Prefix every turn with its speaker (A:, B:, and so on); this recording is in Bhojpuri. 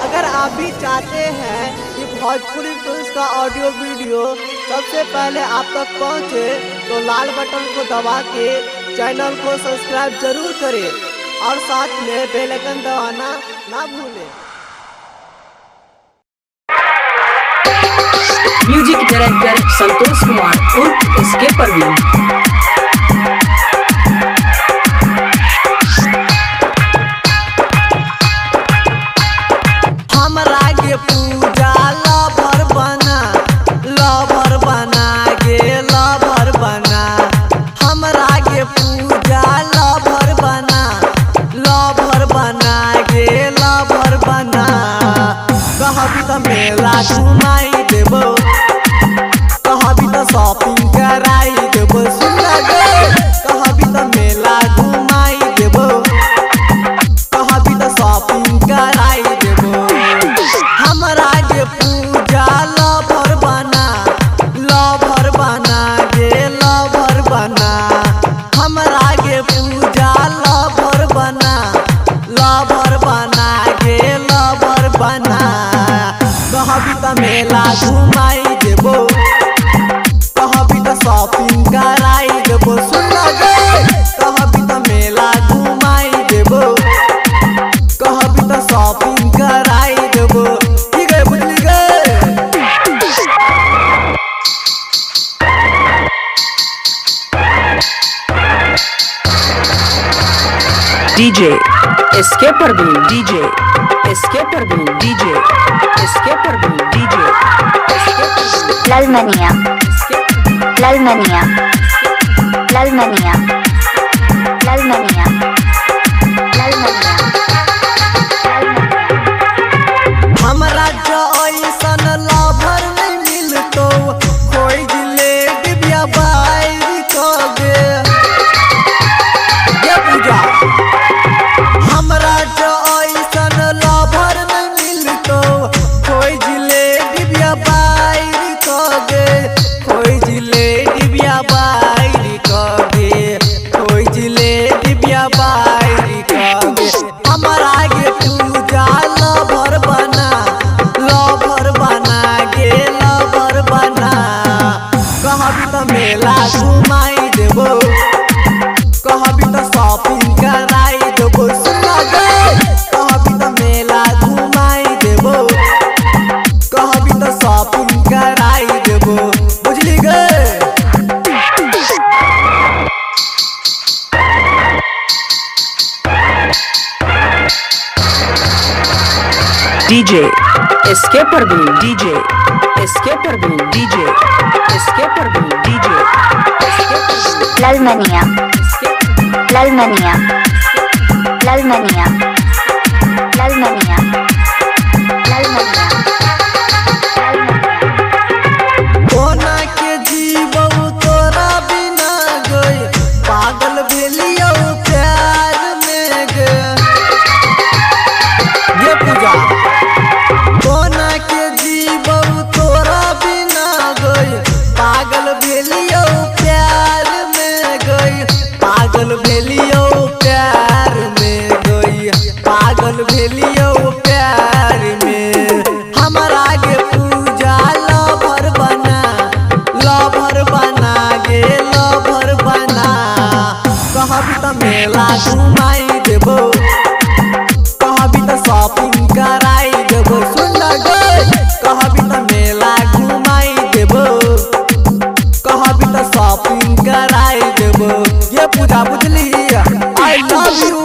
A: अगर आप भी चाहते हैं कि भोजपुरी फिल्म का ऑडियो वीडियो सबसे पहले आप तक पहुंचे, तो लाल बटन को दबा के चैनल को सब्सक्राइब जरूर करें और साथ में बेल आइकन दबाना ना भूलें।
B: म्यूजिक डायरेक्टर संतोष कुमार उर्फ एसके परवीन।
A: पूजा लवर बना गे लवर बना, हमरा के पूजा लवर बना गे लवर बना। कहबी त मेला घुमाई देबो, कहबी त शॉपिंग कराई देबो, सुन गे कहबी त मेला घुमाई देबो, कहबी त शॉपिंग कराई देबो। हमरा के पूजा लवर बना गे लवर बना, हमरा के पूजा लवर बना गे लवर बना। कहबी त मेला घुमाई देबो, कहबी त शॉपिंग कराई देबो, सुन गे कहबी त मेला घुमाई देबो, कहबी त शॉपिंग कराई देबो।
B: DJ SK Parveen, DJ SK Parveen, DJ SK Parveen, DJ
C: Lalmaniya Lalmaniya Lalmaniya Lalmaniya Lalmaniya.
A: हमरा जैसन लवर नहीं मिलतो, कोई जिले डिबिया बाई कगे पूजा। हमरा जैसन लवर नहीं मिलतो, कोई जिले डिबिया बाई कगे, कोई जिले डिबिया बाई कगे, कोई जिले डिबिया बाई कगे। हमरा के पूजा लवर बना गे लवर बना। कहबी त मेला घुमाई देबो, कहबी त शॉपिंग कराई देबो, सुन गे कहबी त मेला घुमाई देबो, कहबी त शॉपिंग कराई देबो, बुझली गे।
B: DJ SK Parveen, DJ SK Parveen, DJ SK Parveen, DJ
C: Lalmaniya Lalmaniya Lalmaniya Lalmaniya Lalmaniya.
A: कोना के जीवो तोरा बिना गई, पागल भेलियो प्यार में गे ये पूजा। कोना के जीवो तोरा बिना गई, पागल भेलियो प्यार में गई, पागल भेलियो प्यार में गई, पागल भेलियो प्यार में। हमरा के पूजा लवर बना गे लवर बना। कहबी त मेला घुमाई देबो, कहबी त शॉपिंग कराई देबो, सुन गे कहबी त मेला घुमाई देबो, कहबी त शॉपिंग कराई देबो। ये पूजा बुझली, आई लव यू।